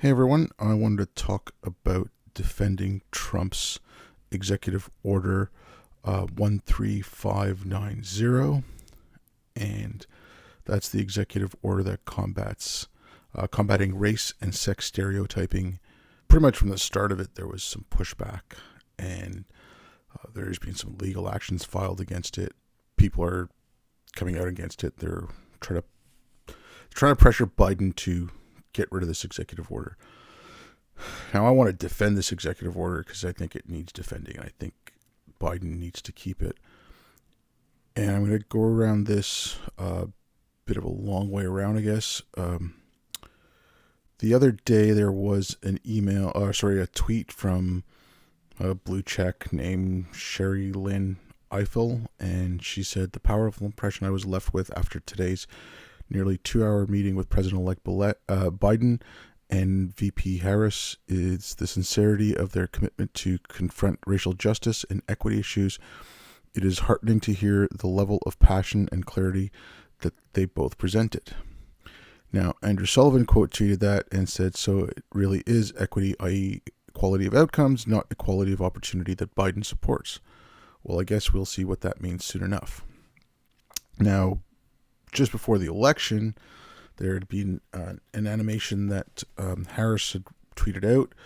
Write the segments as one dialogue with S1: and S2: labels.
S1: Hey everyone, I wanted to talk about defending Trump's executive order 13590, and that's the executive order that combating race and sex stereotyping. Pretty much from the start of it, there was some pushback, and there's been some legal actions filed against it. People are coming out against it. They're trying to pressure Biden to get rid of this executive order. Now, I want to defend this executive order because I think it needs defending. I think Biden needs to keep it. And I'm going to go around this bit of a long way around, I guess. The other day, there was a tweet from a blue check named Sherry Lynn Eiffel, and she said, "The powerful impression I was left with after today's nearly 2-hour meeting with President-elect Biden and VP Harris is the sincerity of their commitment to confront racial justice and equity issues. It is heartening to hear the level of passion and clarity that they both presented." Now, Andrew Sullivan quote tweeted that and said, "So it really is equity, i.e. equality of outcomes, not equality of opportunity that Biden supports." Well, I guess we'll see what that means soon enough. Now, just before the election, there had been an animation that Harris had tweeted out,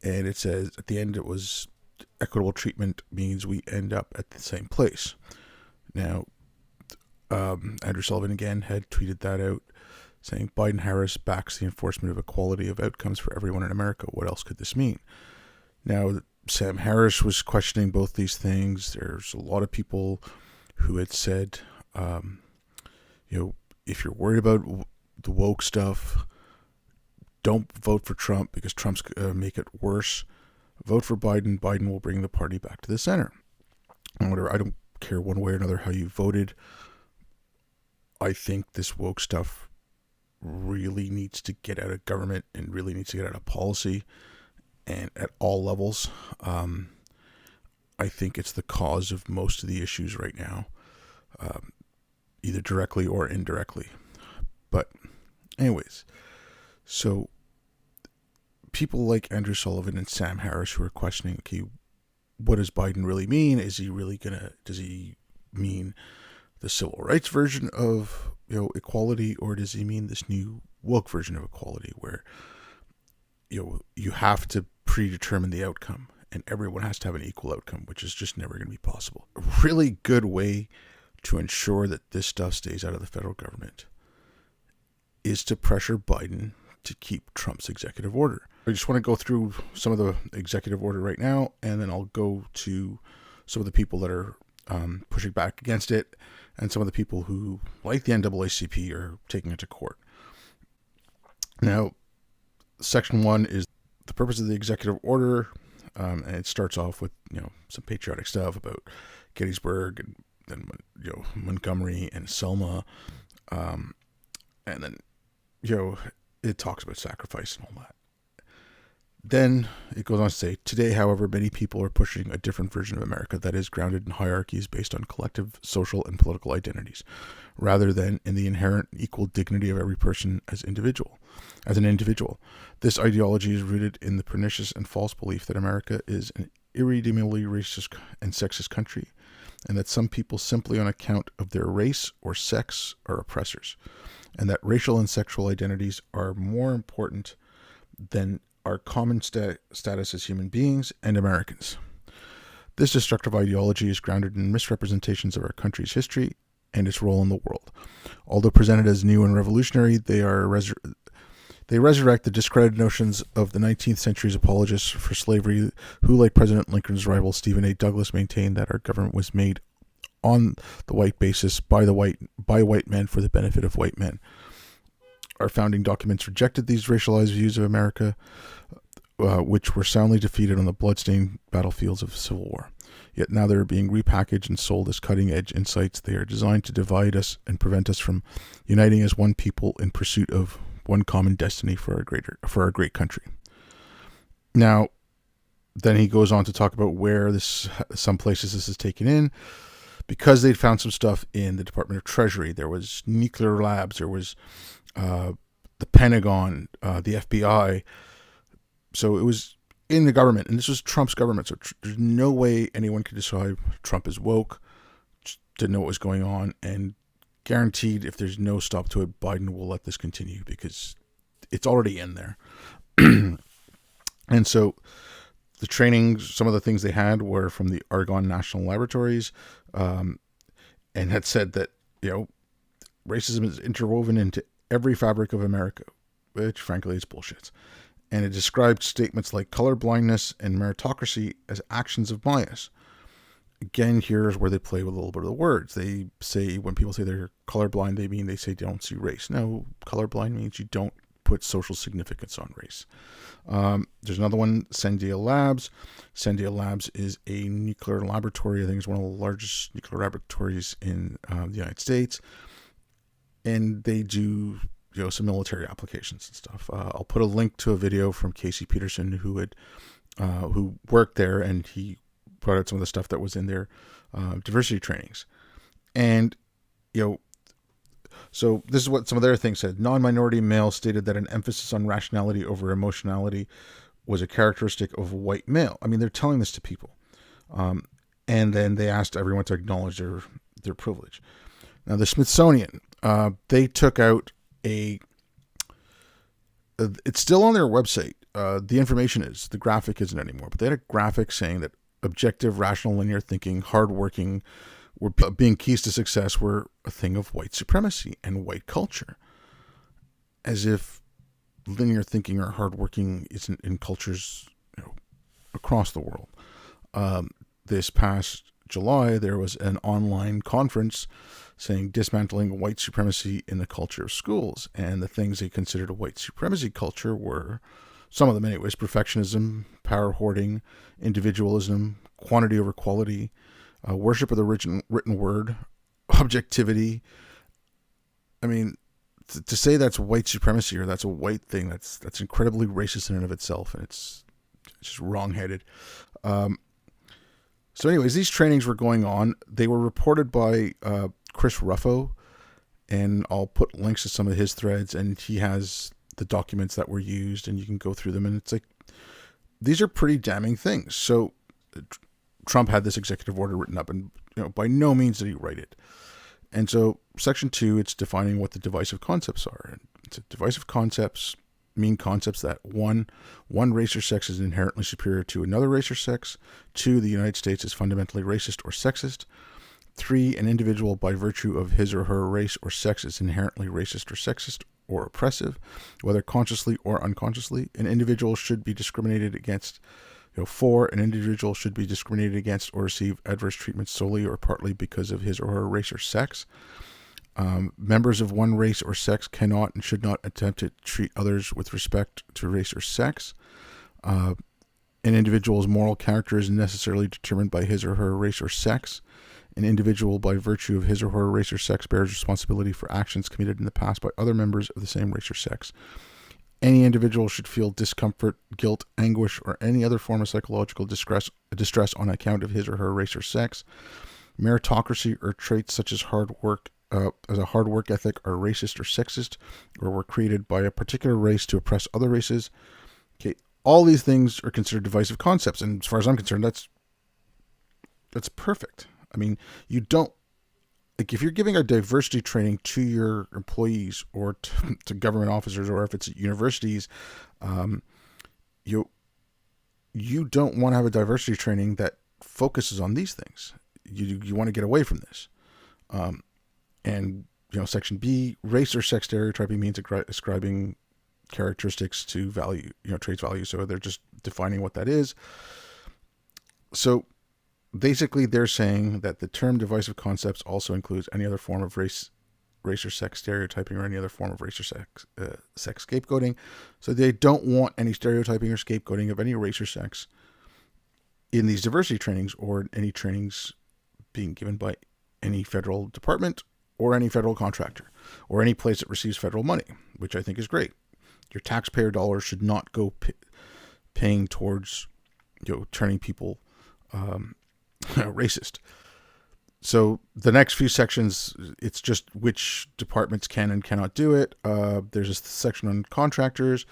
S1: and it says at the end it was equitable treatment means we end up at the same place. Now, Andrew Sullivan again had tweeted that out, saying Biden-Harris backs the enforcement of equality of outcomes for everyone in America. What else could this mean? Now, Sam Harris was questioning both these things. There's a lot of people who had said, if you're worried about the woke stuff, don't vote for Trump because Trump's going to make it worse. Vote for Biden. Biden will bring the party back to the center. I don't care one way or another how you voted. I think this woke stuff really needs to get out of government and really needs to get out of policy and at all levels. I think it's the cause of most of the issues right now, either directly or indirectly. But anyways, so people like Andrew Sullivan and Sam Harris who are questioning, okay, what does Biden really mean? Does he mean the civil rights version of equality, or does he mean this new woke version of equality where you have to predetermine the outcome and everyone has to have an equal outcome, which is just never going to be possible. A really good way to ensure that this stuff stays out of the federal government is to pressure Biden to keep Trump's executive order. I just want to go through some of the executive order right now, and then I'll go to some of the people that are pushing back against it and some of the people who, like the NAACP, are taking it to court. Now, Section 1 is the purpose of the executive order, and it starts off with some patriotic stuff about Gettysburg and then Montgomery and Selma, and then it talks about sacrifice and all that. Then it goes on to say, today, however, many people are pushing a different version of America that is grounded in hierarchies based on collective social and political identities, rather than in the inherent equal dignity of every person as an individual. This ideology is rooted in the pernicious and false belief that America is an irredeemably racist and sexist country, and that some people simply on account of their race or sex are oppressors, and that racial and sexual identities are more important than our common status as human beings and Americans. This destructive ideology is grounded in misrepresentations of our country's history and its role in the world. Although presented as new and revolutionary, they resurrect the discredited notions of the 19th century's apologists for slavery, who, like President Lincoln's rival Stephen A. Douglas, maintained that our government was made on the white basis by white men for the benefit of white men. Our founding documents rejected these racialized views of America, which were soundly defeated on the bloodstained battlefields of Civil War. Yet now they're being repackaged and sold as cutting-edge insights. They are designed to divide us and prevent us from uniting as one people in pursuit of one common destiny for our great country. Now, then he goes on to talk about where some places this is taken in. Because they'd found some stuff in the Department of Treasury. There was nuclear labs. There was the the Pentagon, the FBI. So it was in the government, and this was Trump's government. So there's no way anyone could decide Trump is woke, just didn't know what was going on, and guaranteed if there's no stop to it, Biden will let this continue because it's already in there. And so the training, some of the things they had were from the Argonne National Laboratories, and had said that, racism is interwoven into every fabric of America, which frankly is bullshit. And it described statements like colorblindness and meritocracy as actions of bias. Again, here's where they play with a little bit of the words. They say, when people say they're colorblind, they say they don't see race. No, colorblind means you don't put social significance on race. There's another one, Sandia Labs. Sandia Labs is a nuclear laboratory. I think it's one of the largest nuclear laboratories in the United States. And they do some military applications and stuff. I'll put a link to a video from Casey Peterson who worked there, and he brought out some of the stuff that was in their diversity trainings. And so this is what some of their things said. Non-minority males stated that an emphasis on rationality over emotionality was a characteristic of a white male. I mean, they're telling this to people. And then they asked everyone to acknowledge their privilege. Now, the Smithsonian, they took out it's still on their website. The information is, the graphic isn't anymore, but they had a graphic saying that objective, rational, linear thinking, hardworking, were being keys to success were a thing of white supremacy and white culture. As if linear thinking or hardworking isn't in cultures across the world. This past July, there was an online conference saying dismantling white supremacy in the culture of schools. And the things they considered a white supremacy culture were, some of them anyways, perfectionism, power hoarding, individualism, quantity over quality, worship of the written word, objectivity. I mean, to say that's white supremacy or that's a white thing, that's incredibly racist in and of itself, and it's just wrong-headed. So anyways, these trainings were going on. They were reported by Chris Ruffo, and I'll put links to some of his threads, and he has the documents that were used, and you can go through them, and it's like, these are pretty damning things. So Trump had this executive order written up, and by no means did he write it. And so section 2, it's defining what the divisive concepts are. And it's divisive concepts mean concepts that one race or sex is inherently superior to another race or sex. 2, the United States is fundamentally racist or sexist. 3, an individual by virtue of his or her race or sex is inherently racist or sexist or oppressive, whether consciously or unconsciously. An individual should be discriminated against. 4, an individual should be discriminated against or receive adverse treatment solely or partly because of his or her race or sex. Members of one race or sex cannot and should not attempt to treat others with respect to race or sex. An individual's moral character is necessarily determined by his or her race or sex. An individual, by virtue of his or her race or sex, bears responsibility for actions committed in the past by other members of the same race or sex. Any individual should feel discomfort, guilt, anguish, or any other form of psychological distress on account of his or her race or sex. Meritocracy or traits such as hard work ethic are racist or sexist, or were created by a particular race to oppress other races. Okay, all these things are considered divisive concepts, and as far as I'm concerned, that's perfect. I mean, you don't, like, if you're giving a diversity training to your employees or to government officers, or if it's at universities, you don't want to have a diversity training that focuses on these things. You want to get away from this. And section B, race or sex stereotyping means ascribing characteristics to value, traits value. So they're just defining what that is. So basically, they're saying that the term divisive concepts also includes any other form of race or sex stereotyping, or any other form of race or sex scapegoating. So they don't want any stereotyping or scapegoating of any race or sex in these diversity trainings, or any trainings being given by any federal department or any federal contractor or any place that receives federal money, which I think is great. Your taxpayer dollars should not go paying towards turning people racist. So the next few sections, it's just which departments can and cannot do it. There's a section on contractors,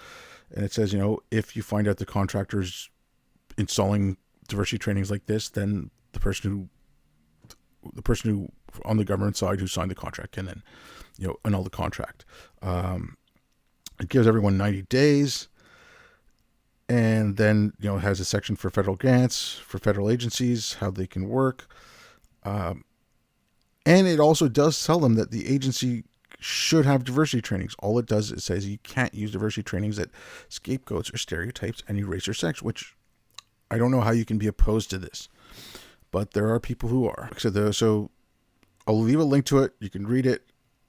S1: and it says, if you find out the contractors installing diversity trainings like this, then the person who on the government side who signed the contract can then, annul the contract. It gives everyone 90 days. And then, it has a section for federal grants, for federal agencies, how they can work. And it also does tell them that the agency should have diversity trainings. All it does is says you can't use diversity trainings that scapegoats or stereotypes any race or sex, which I don't know how you can be opposed to this. But there are people who are. So I'll leave a link to it. You can read it.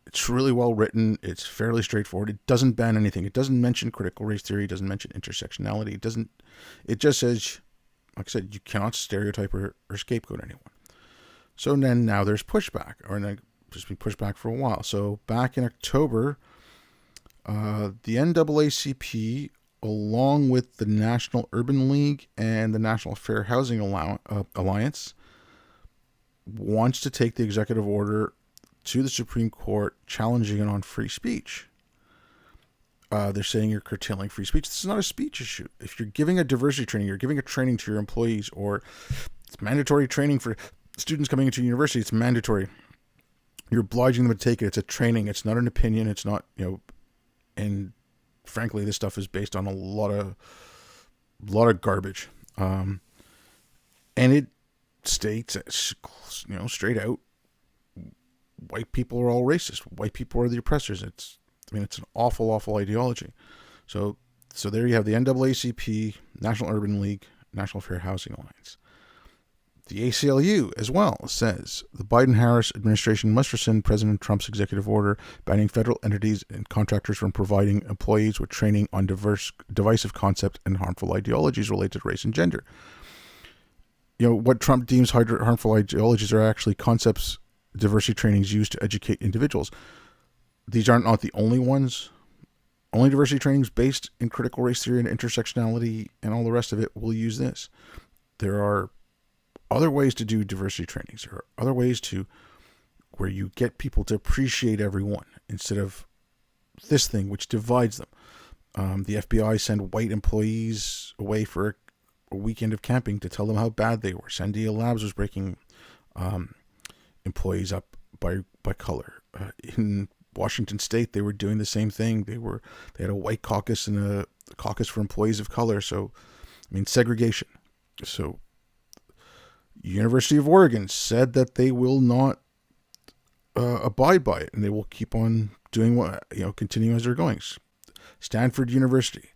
S1: It's really well written. It's fairly straightforward. It doesn't ban anything. It doesn't mention critical race theory. It doesn't mention intersectionality. It just says, like I said, you cannot stereotype or scapegoat anyone. So then now there's pushback, or there's been pushback for a while. So back in October, the NAACP, along with the National Urban League and the National Fair Housing Alliance, wants to take the executive order to the Supreme Court, challenging it on free speech. They're saying you're curtailing free speech. This is not a speech issue. If you're giving a diversity training, you're giving a training to your employees, or it's mandatory training for students coming into university. It's mandatory. You're obliging them to take it. It's a training. It's not an opinion. It's not, and frankly, this stuff is based on a lot of garbage. And it states, straight out, white people are all racist. White people are the oppressors. It's an awful, awful ideology. So there you have the NAACP, National Urban League, National Fair Housing Alliance. The ACLU as well says the Biden-Harris administration must rescind President Trump's executive order banning federal entities and contractors from providing employees with training on divisive concepts and harmful ideologies related to race and gender. What Trump deems harmful ideologies are actually concepts diversity trainings used to educate individuals. These aren't not the only ones. Only diversity trainings based in critical race theory and intersectionality and all the rest of it will use this. There are other ways to do diversity trainings. There are other ways where you get people to appreciate everyone instead of this thing which divides them. The FBI sent white employees away for a weekend of camping to tell them how bad they were. Sandia Labs was breaking employees up by color. In Washington State, they were doing the same thing. They had a white caucus and a caucus for employees of color. So, segregation. So, University of Oregon said that they will not abide by it, and they will keep on doing continuing as they're going. Stanford University,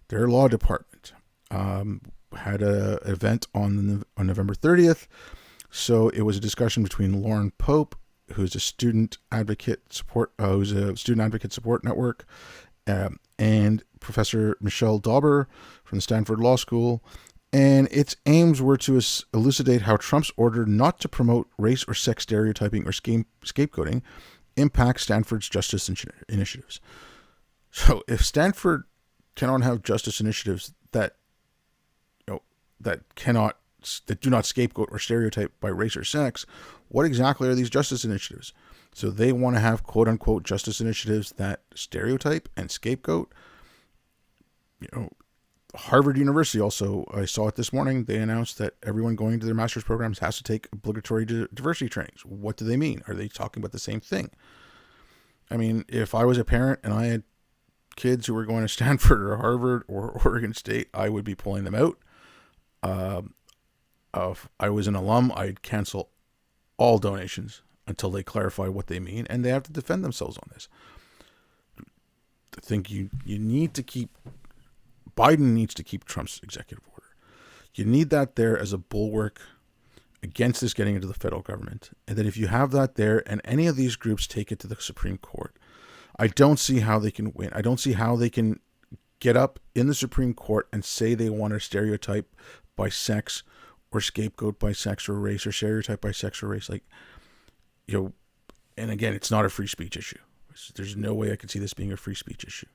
S1: their law department, had an event on November 30th. So it was a discussion between Lauren Pope, who's a student advocate support network, and Professor Michelle Dauber from the Stanford Law School. And its aims were to elucidate how Trump's order not to promote race or sex stereotyping or scapegoating impacts Stanford's justice initiatives. So if Stanford cannot have justice initiatives that do not scapegoat or stereotype by race or sex, what exactly are these justice initiatives? So they want to have quote unquote justice initiatives that stereotype and scapegoat. Harvard University also, I saw it this morning, they announced that everyone going to their master's programs has to take obligatory diversity trainings. What do they mean? Are they talking about the same thing? If I was a parent and I had kids who were going to Stanford or Harvard or Oregon State, I would be pulling them out. If I was an alum, I'd cancel all donations until they clarify what they mean, and they have to defend themselves on this. I think you need to keep Biden needs to keep Trump's executive order. You need that there as a bulwark against this getting into the federal government. And then if you have that there and any of these groups take it to the Supreme Court, I don't see how they can win. I don't see how they can get up in the Supreme Court and say they want to stereotype by sex or scapegoat by sex or race or stereotype by sex or race. And again, it's not a free speech issue. There's no way I could see this being a free speech issue.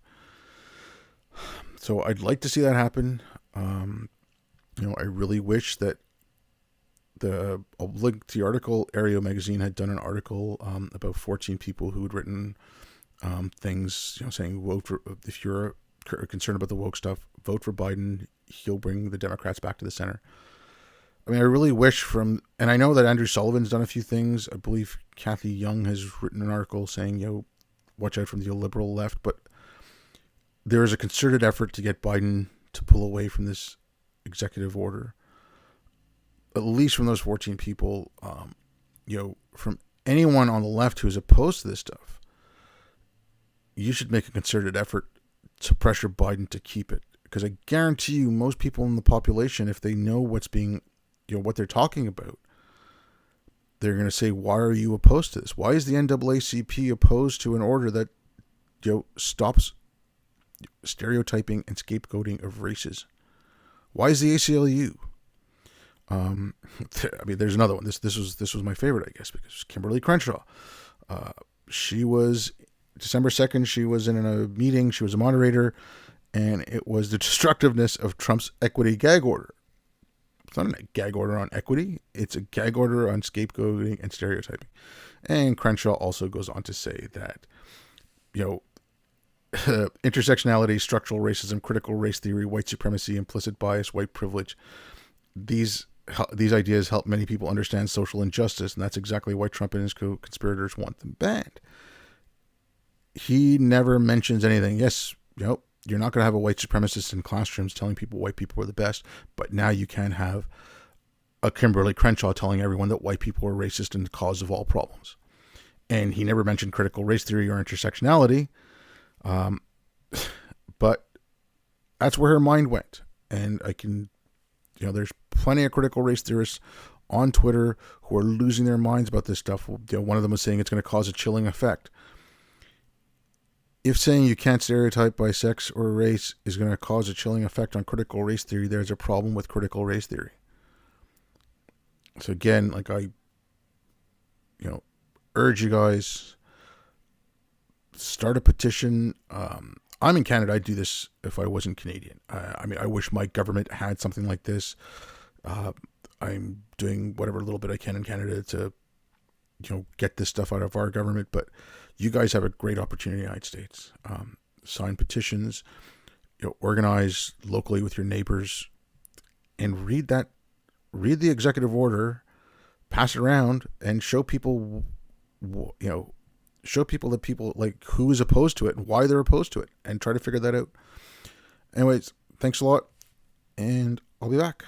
S1: So I'd like to see that happen. I really wish that I'll link to the article. Aereo magazine had done an article about 14 people who had written things, saying vote for, if you're concerned about the woke stuff, vote for Biden. He'll bring the Democrats back to the center. I mean, I really wish and I know that Andrew Sullivan's done a few things. I believe Kathy Young has written an article saying, watch out from the liberal left. But there is a concerted effort to get Biden to pull away from this executive order. At least from those 14 people, from anyone on the left who is opposed to this stuff, you should make a concerted effort to pressure Biden to keep it. Because I guarantee you, most people in the population, if they know what's being, what they're talking about, they're going to say, why are you opposed to this? Why is the NAACP opposed to an order that, stops stereotyping and scapegoating of races? Why is the ACLU? I mean, there's another one. This was my favorite, I guess, because Kimberly Crenshaw. She was, December 2nd, she was in a meeting. She was a moderator, and it was the destructiveness of Trump's equity gag order. It's not a gag order on equity. It's a gag order on scapegoating and stereotyping. And Crenshaw also goes on to say that, intersectionality, structural racism, critical race theory, white supremacy, implicit bias, white privilege, these ideas help many people understand social injustice, and that's exactly why Trump and his co-conspirators want them banned. He never mentions anything. Yes, you're not going to have a white supremacist in classrooms telling people white people are the best, but now you can have a Kimberly Crenshaw telling everyone that white people are racist and the cause of all problems. And he never mentioned critical race theory or intersectionality, but that's where her mind went. And I can, there's plenty of critical race theorists on Twitter who are losing their minds about this stuff. One of them was saying it's going to cause a chilling effect. If saying you can't stereotype by sex or race is going to cause a chilling effect on critical race theory, there's a problem with critical race theory. So again, I urge you guys, start a petition. I'm in Canada. I'd do this if I wasn't Canadian. I mean, I wish my government had something like this. I'm doing whatever little bit I can in Canada to, get this stuff out of our government. But you guys have a great opportunity in the United States. Sign petitions, organize locally with your neighbors, and read the executive order, pass it around, and show people, that people who is opposed to it and why they're opposed to it, and try to figure that out. Anyways, thanks a lot, and I'll be back.